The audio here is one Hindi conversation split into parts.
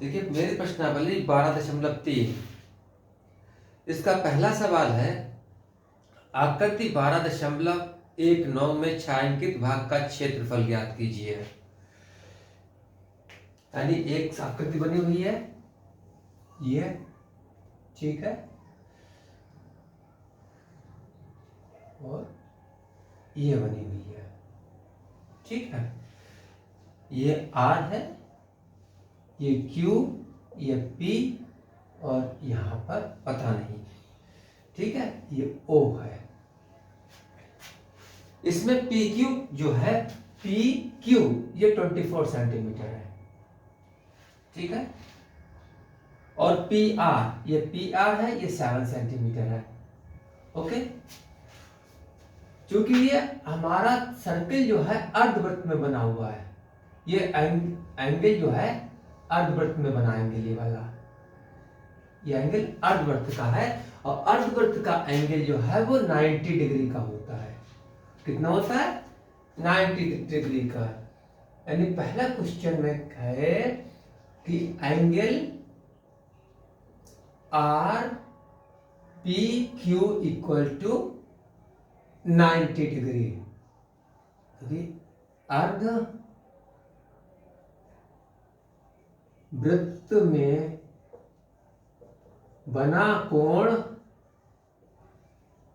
देखिए मेरी प्रश्नावली 12.3। इसका पहला सवाल है, आकृति 12.19 में छायांकित भाग का क्षेत्रफल ज्ञात कीजिए। यानी एक आकृति बनी हुई है, ये ठीक है, और ये बनी हुई है, ठीक है। ये R है, ये Q, ये P, और यहां पर पता नहीं, ठीक है, ये O है। इसमें PQ जो है, PQ ये 24 सेंटीमीटर है, ठीक है, और PR ये PR है, ये 7 सेंटीमीटर है, ओके। क्योंकि ये हमारा सर्किल जो है अर्धवृत्त में बना हुआ है, ये एंगल जो है अर्धवृत्त में बना एंगल, ये वाला ये एंगल अर्धवृत्त का है, और अर्धवृत्त का एंगल जो है वो 90 डिग्री का होता है। कितना होता है? 90 डिग्री का। यानी पहला क्वेश्चन में है कि angle R P Q equal to 90 degree. अर्ध वृत्त में बना कोण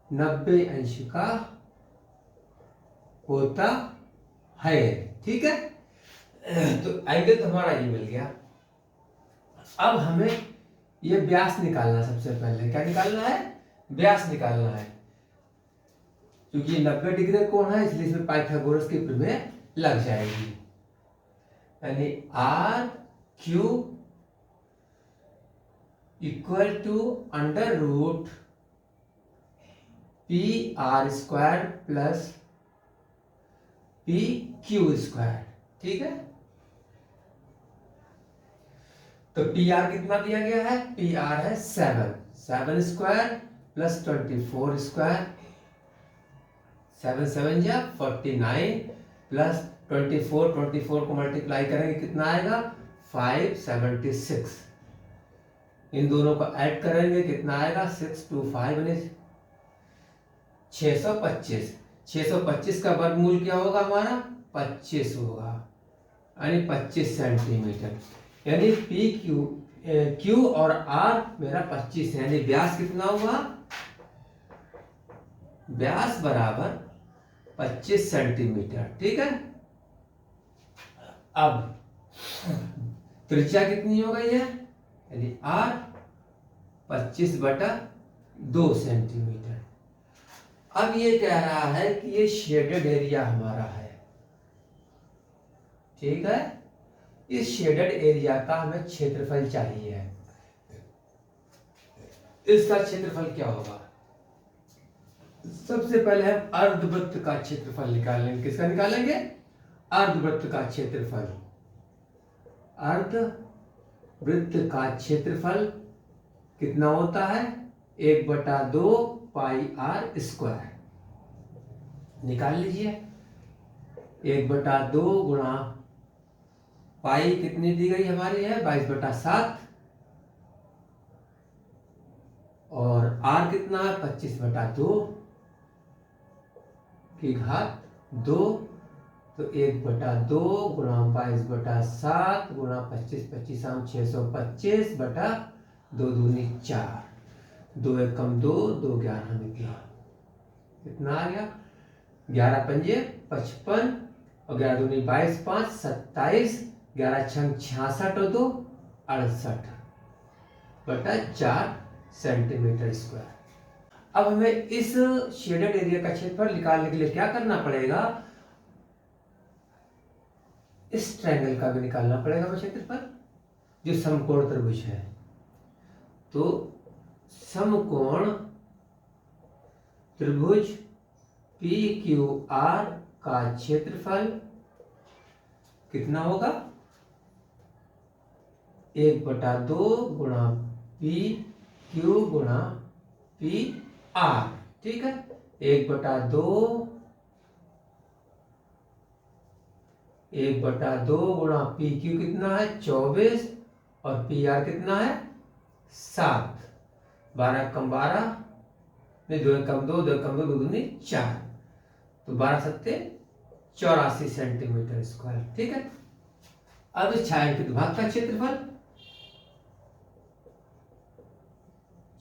90 अंश का होता है, ठीक है। तो एंगल तो हमारा ये मिल गया। अब हमें ये व्यास निकालना, सबसे पहले क्या निकालना है? व्यास निकालना है। क्योंकि 90 डिग्री कोण है, इसलिए इसमें पाइथागोरस की प्रमेय लग जाएगी। यानी R Q equal to under root P R square plus P Q square, ठीक है। तो पी आर कितना दिया गया है? पी आर है 7 स्क्वायर प्लस 24 स्क्वायर, 7 7 जा 49 प्लस 24 को मल्टीप्लाई करेंगे कितना आएगा? 576। इन दोनों को ऐड करेंगे कितना आएगा? 6 2 5 625। 625 का वर्गमूल क्या होगा हमारा? 25 होगा, यानी 25 सेंटीमीटर। यानी पी क्यू और आर मेरा 25 है, यानी व्यास कितना हुआ? व्यास बराबर 25 सेंटीमीटर, ठीक है। अब त्रिज्या कितनी हो गई है? यानी आर 25/2 सेंटीमीटर। अब ये कह रहा है कि ये शेडेड एरिया हमारा है, ठीक है। इस शेडेड एरिया का हमें क्षेत्रफल चाहिए। इसका क्षेत्रफल क्या होगा? सबसे पहले हम अर्धवृत्त का क्षेत्रफल निकालेंगे। किसका निकालेंगे? अर्धवृत्त का क्षेत्रफल। अर्धवृत्त का क्षेत्रफल कितना होता है? 1/2 पाई आर स्क्वायर। निकाल लीजिए। 1/2 गुणा पाई कितनी दी गई हमारी है? 22/7, और आर कितना है? 25/2 की घात 2। तो 1/2 गुणा 22/7 गुणा 25 25 625/2 दूनी 4, 2 एकम 2, 2 11 निकला। कितना आ गया? 11 पंजे 55 और 11 दूनी 22, 5 27, 11 छंग 66 और 2 68/4 सेंटीमीटर स्क्वायर। अब हमें इस शेडेड एरिया का क्षेत्रफल निकालने के लिए क्या करना पड़ेगा? इस ट्रायंगल का भी निकालना पड़ेगा हमें क्षेत्रफल, जो समकोण त्रिभुज है। तो समकोण त्रिभुज पी क्यू आर का क्षेत्रफल कितना होगा? 1/2 गुणा पी क्यू गुणा पी आर, ठीक है। 1/2 गुणा पी क्यू कितना है? 24, और पी आर कितना है 7, 12 कम 12 नहीं 2 कम 2, 2 कम 2, 2 दूनी 4, तो 12 सत्ते 84 सेंटीमीटर स्क्वायर। ठीक है। अब इस छायांकित भाग का क्षेत्रफल,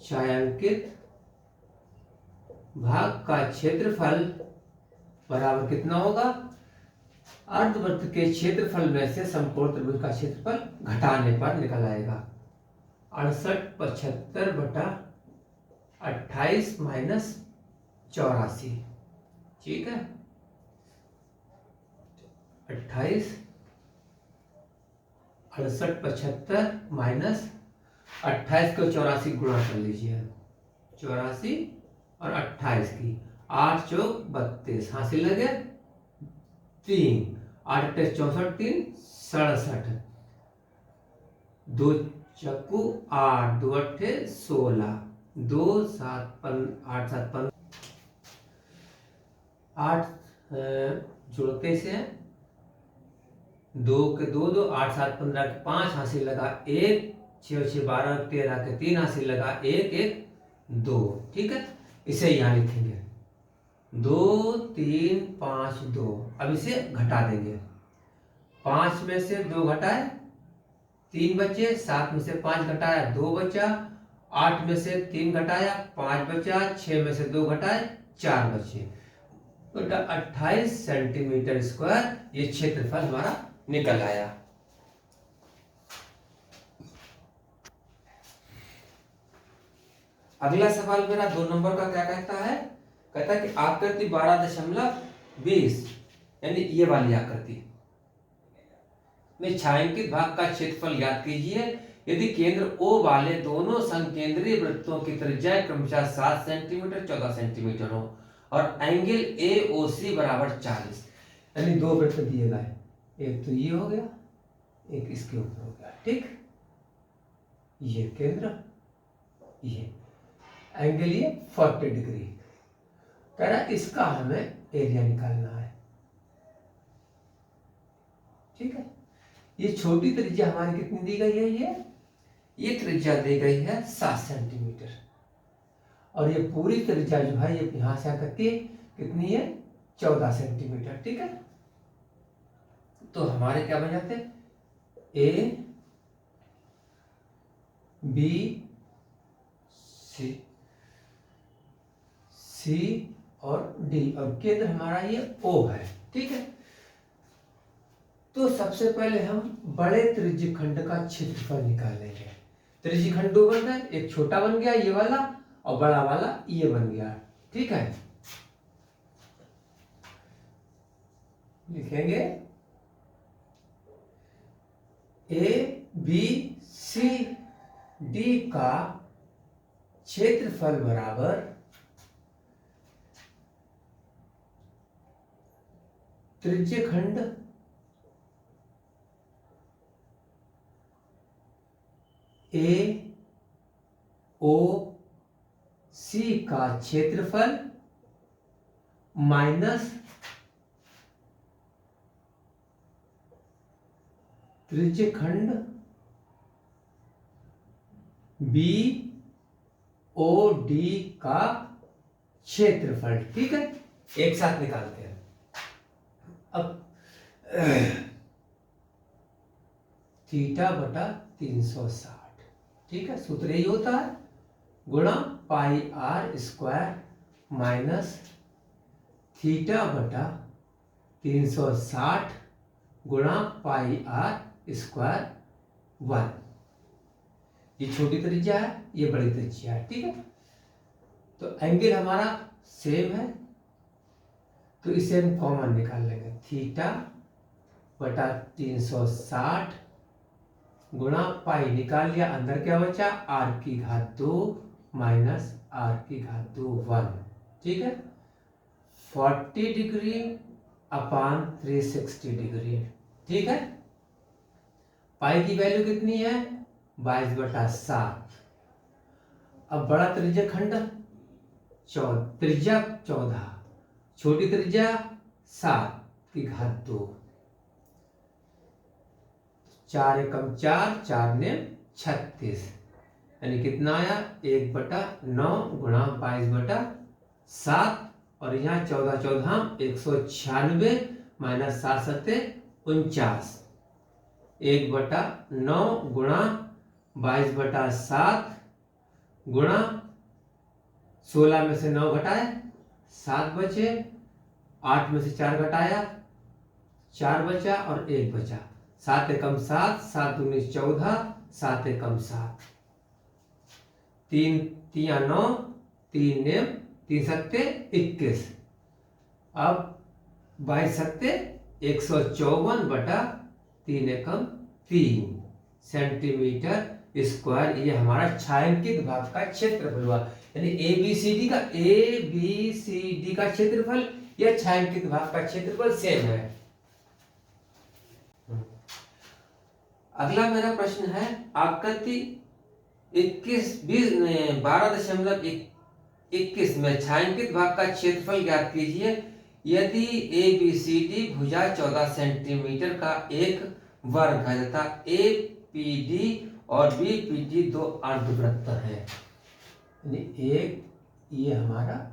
छायांकित भाग का क्षेत्रफल बराबर कितना होगा, अर्धवृत्त के क्षेत्रफल में से समकोण त्रिभुज का क्षेत्रफल घटाने पर निकल आएगा 68 बटा 28 माइनस 84। ठीक है, 28 68 75 माइनस 28 को 84 गुणा कर लीजिए, 84 और 28 की 8 चौक 32, हासिल लगे 3, 8 8 64 3 67, 2 चक्कू 8, 2 अट्ठे 16, 2 7 8 7 15 8 जोड़ते से 2 के 2 2 8 7 15 के 5, हासिल लगा 1, 6 6 12 13 के 3, हासिल लगा 1 1 2। ठीक है, इसे यहाँ लिखेंगे 2 3 5 2। अब इसे घटा देंगे, 5 में से 2 घटाए 3 बचे, 7 में से 5 घटाया 2 बचा, 8 में से 3 घटाया 5 बचा, 6 में से 2 घटाए 4 बचे, बटा 28 सेंटीमीटर स्क्वायर ये क्षेत्रफल हमारा निकल आया। अगला सवाल मेरा 2 नंबर का क्या कहता है, कहता है कि आकृति 12.20 यानी ये वाली आकृति में छायांकित भाग का क्षेत्रफल ज्ञात कीजिए यदि केंद्र O वाले दोनों संकेंद्रीय वृत्तों की त्रिज्या क्रमशः 7 सेंटीमीटर 14 सेंटीमीटर हो और एंगल AOC बराबर 40। यानी 2 वृत्त दिए गए, एक तो ये हो गया, एक इसके ऊपर हो गया। ठीक, ये केंद्र, ये एंगल ये 40 डिग्री, कह रहा इसका हमें एरिया निकालना है। ठीक है, ये छोटी त्रिज्या हमारी कितनी दी गई है, ये त्रिज्या दी गई है 7 सेंटीमीटर और ये पूरी त्रिज्या जो है ये यहां से आकर के कितनी है 14 सेंटीमीटर। ठीक है, तो हमारे क्या बन जाते A B C और D और केंद्र हमारा ये O है। ठीक है, तो सबसे पहले हम बड़े त्रिज्यखंड का क्षेत्रफल निकालेंगे। त्रिज्यखंड 2 बन गए, एक छोटा बन गया ये वाला और बड़ा वाला ये बन गया। ठीक है, लिखेंगे A B C D का क्षेत्रफल बराबर त्रिज्यखंड AOC का क्षेत्रफल माइनस त्रिज्यखंड BOD का क्षेत्रफल। ठीक है, एक साथ निकालते हैं। अब थीटा बटा 360। ठीक है, सूत्र यही होता है, गुणा पाई r स्क्वायर माइनस थीटा बटा 360 गुणा पाई r स्क्वायर 1। ये छोटी त्रिज्या है, ये बड़ी त्रिज्या है। ठीक है, तो एंगल हमारा सेम है तो इसे हम कॉमन निकाल लेंगे, थीटा बटा 360 गुणा पाई निकाल लिया, अंदर क्या बचा r की घात 2 माइनस r की घात 2 1। ठीक है, 40 डिग्री अपान 360 डिग्री। ठीक है, पाई की वैल्यू कितनी है 22/7। अब बड़ा त्रिज्यखंड त्रिज्या 14, छोटी त्रिज्या 7 की घात 2, 4 एकम 4, 4 ने 36, यानी कितना आया 1/9 गुणा 22/7, और यहाँ 14 14 196 माइनस 7 7 49, 1/9 गुणा 22/7 गुणा 16 में से 9 घटाए 7 बचे, 8 में से 4 घटाया 4 बचा और 1 बचा, 7 एकम 7, 7 दूनी 14, 7 एकम 7, 3 तिया 9, 3 नेम 3 सत्ते 21, अब 22 सत्ते 154/3 एकम 3 सेंटीमीटर स्क्वायर। ये हमारा छायांकित भाग का क्षेत्रफल हुआ, यानी एबीसीडी का क्षेत्रफल या छायांकित भाग का क्षेत्रफल सेम है। अगला मेरा प्रश्न है, आकृति 12.21 में छायांकित भाग का क्षेत्रफल ज्ञात कीजिए यदि एबीसीडी भुजा 14 सेंटीमीटर का एक वर्ग है तथा एपीडी और बीपीडी दो अर्धवृत्त है। एक ये हमारा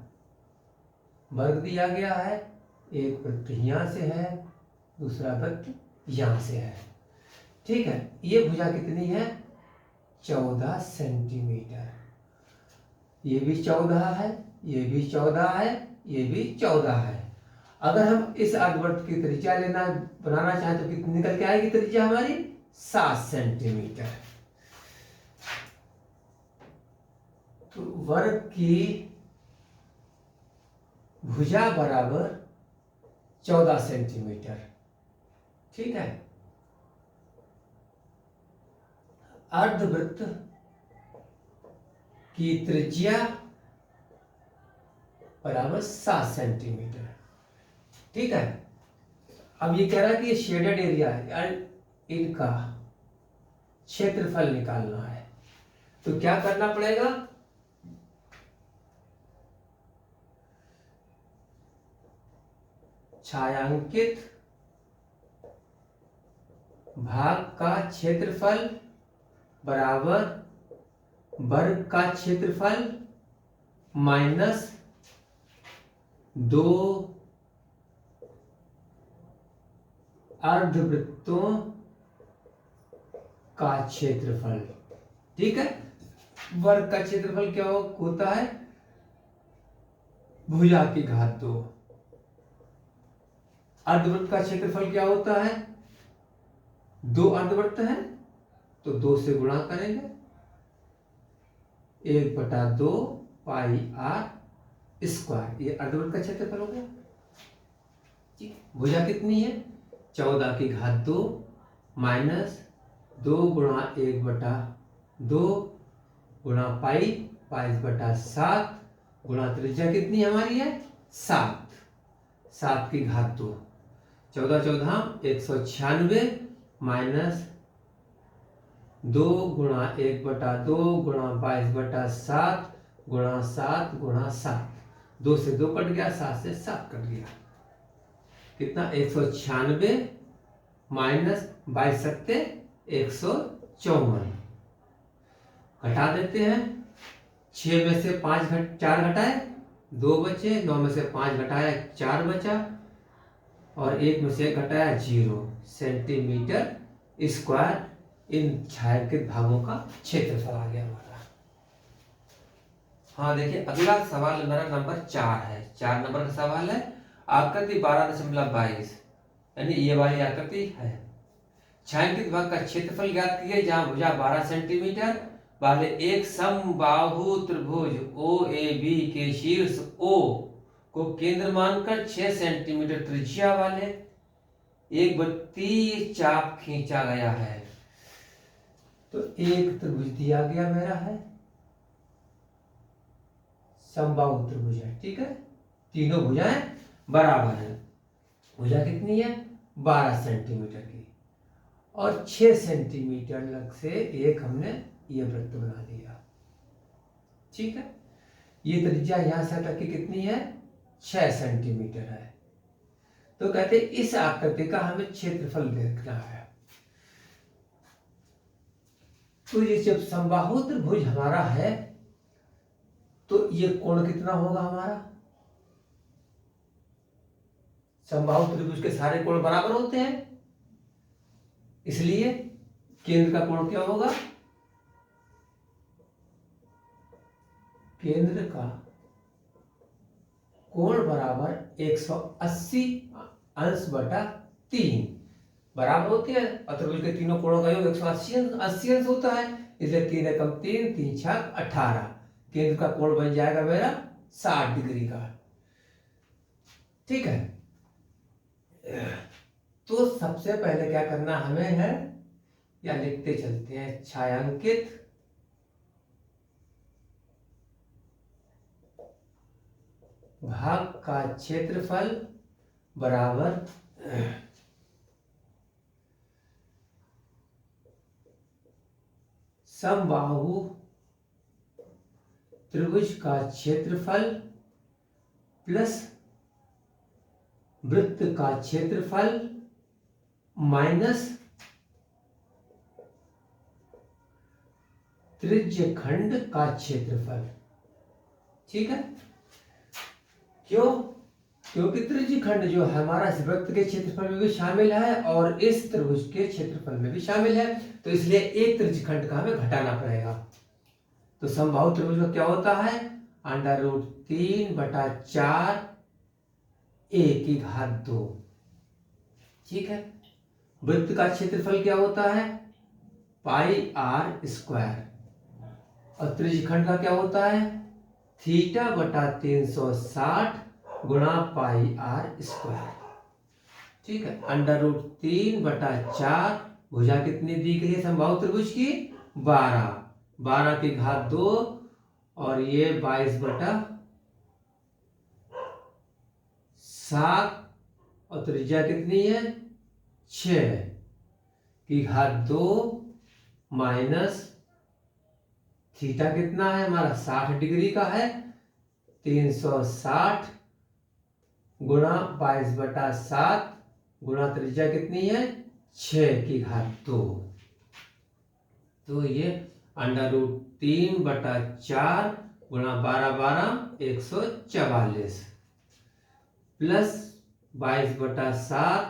वर्ग दिया गया है, एक वृत्त यहाँ से है, दूसरा वृत्त यहाँ से है, ठीक है। ये भुजा कितनी है 14 सेंटीमीटर, ये भी 14 है, ये भी 14 है, ये भी 14 है। अगर हम इस अर्धवृत्त की त्रिज्या बनाना चाहें तो कितनी निकल के आएगी त्रिज्या हमारी 7 सेंटीमीटर। तो वर्ग की भुजा बराबर 14 सेंटीमीटर, ठीक है। अर्धवृत्त की त्रिज्या बराबर 7 सेंटीमीटर, ठीक है। अब ये कह रहा है कि ये शेडेड एरिया है, इनका क्षेत्रफल निकालना है, तो क्या करना पड़ेगा, छायांकित भाग का क्षेत्रफल बराबर वर्ग का क्षेत्रफल माइनस 2 अर्धवृत्तों का क्षेत्रफल, ठीक है। वर्ग का क्षेत्रफल क्या होता है, भुजा की घात 2। अर्धवृत्त का क्षेत्रफल क्या होता है, 2 अर्धवृत्त है तो 2 से गुणा करेंगे, 1/2 पाई r स्क्वायर, ये अर्धवृत्त का क्षेत्रफल हो गया। भुजा कितनी है 14 की घात 2 माइनस 2 गुणा 1/2 गुणा पाई 22/7 गुणा त्रिज्या कितनी हमारी है 7, 7 की घात 2, 14 14 196 माइनस 2 गुणा 1/2 गुणा 22/7 गुणा 7 गुणा 7, 2 से 2 कट गया, 7 से 7 कट गया, कितना 196 माइनस 22 सत्ते 154, घटा देते हैं, 6 में से 4 घटाए 2 बचे, 9 में से 5 घटाया 4 बचा, और 1 में से 1 घटाया 0 सेंटीमीटर स्क्वायर इन छायांकित भागों का क्षेत्रफल आ गया हमारा। हाँ देखिए, अगला सवाल मेरा नंबर 4 है, 4 नंबर का सवाल है, आकृति 12.22 यानी ये वाली आकृति है, छायांकित भाग का क्षेत्रफल ज्ञात कीजिए जहां भुजा 12 सेंटीमीटर वाले एक समबाहु त्रिभुज OAB के शीर्ष O को केंद्र मानकर 6 सेंटीमीटर त्रिज्या वाले एक वृत्तीय चाप खींचा गया है। तो एक त्रिभुज दिया गया मेरा है, समबाहु त्रिभुज है, ठीक है, तीनों भुजाएं बराबर है, भुजा कितनी है 12 सेंटीमीटर की, और 6 सेंटीमीटर लग से एक हमने ये वृत्त बना दिया, ठीक है। ये त्रिज्या यहां से तक की कितनी है 6 सेंटीमीटर है। तो कहते हैं इस आकृति का हमें क्षेत्रफल देखना है। तो ये जब समबाहु त्रिभुज हमारा है तो ये कोण कितना होगा हमारा? समबाहु त्रिभुज के सारे कोण बराबर होते हैं, इसलिए केंद्र का कोण क्या होगा? केंद्र का कोण बराबर 180 अंश बटा 3 बराबर होते हैं। और त्रिभुज के तीनों कोणों का योग 180 अंश होता है, इसलिए 3 एकम 3, 3 छक 18। केंद्र का कोण बन जाएगा मेरा 60 डिग्री का। ठीक है, तो सबसे पहले क्या करना हमें है, या लिखते चलते हैं, छायांकित भाग का क्षेत्रफल बराबर समबाहु त्रिभुज का क्षेत्रफल प्लस वृत्त का क्षेत्रफल माइनस त्रिज्य खंड का क्षेत्रफल। ठीक है, क्यों? क्योंकि त्रिज्य खंड जो है हमारा इस वृत्त के क्षेत्रफल में भी शामिल है और इस त्रिभुज के क्षेत्रफल में भी शामिल है, तो इसलिए एक त्रिज्य खंड का हमें घटाना पड़ेगा। तो समबाहु त्रिभुज का क्या होता है? √3/4 a⁴ 2। ठीक है, वृत्त का क्षेत्रफल क्या होता है? πr²। और त्रिज्य खंड का क्या होता है? θ/360 गुणा πr²। ठीक है, √3/4 भुजा कितनी दी गई है समबाहु त्रिभुज की? 12, 12 की घात 2 और ये 22/7 और त्रिज्या कितनी है? 6 की घात 2 माइनस थीटा कितना है हमारा? 60 डिग्री का है, 360 गुणा 22/7 गुणा त्रिज्या कितनी है? 6 की घात 2। तो ये √3/4 गुणा 12, 144 प्लस 22/7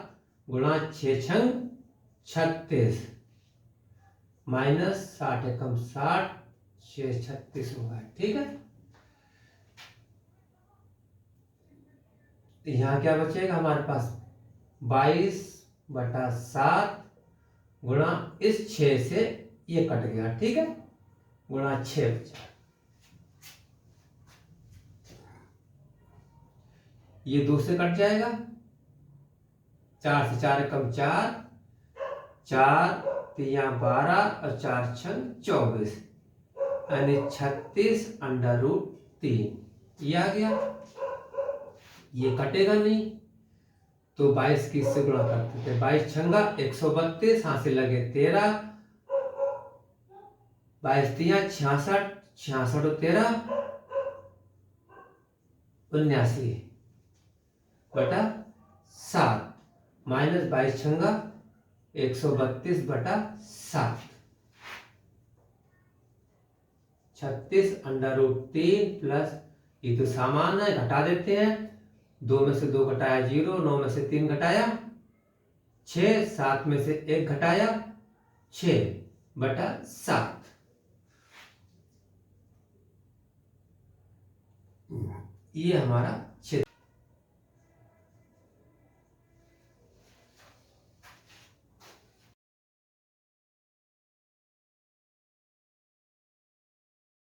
गुणा 6 36 माइनस 60 एकम 60, 6 36 होगा। ठीक है, यहाँ क्या बचेगा हमारे पास? 22/7 गुणा इस 6 से ये कट गया। ठीक है, गुणा 6 बचा, ये 2 से कट जाएगा, 4 से 4 एकम 4, 4 3 12 और 4 6 24 यानी 36√3 ये आ गया। ये कटेगा नहीं तो 22 की इससे गुणा करते थे, 22 छंगा 132, हाथ से लगे 13, 22 3 66, 66 और 13 79/7 माइनस 22 छंगा 132/7, 36√3 प्लस ये तो सामान है, घटा देते हैं, 2 में से 2 घटाया 0, 9 में से 3 घटाया 6, 7 में से 1 घटाया 6/7। ये हमारा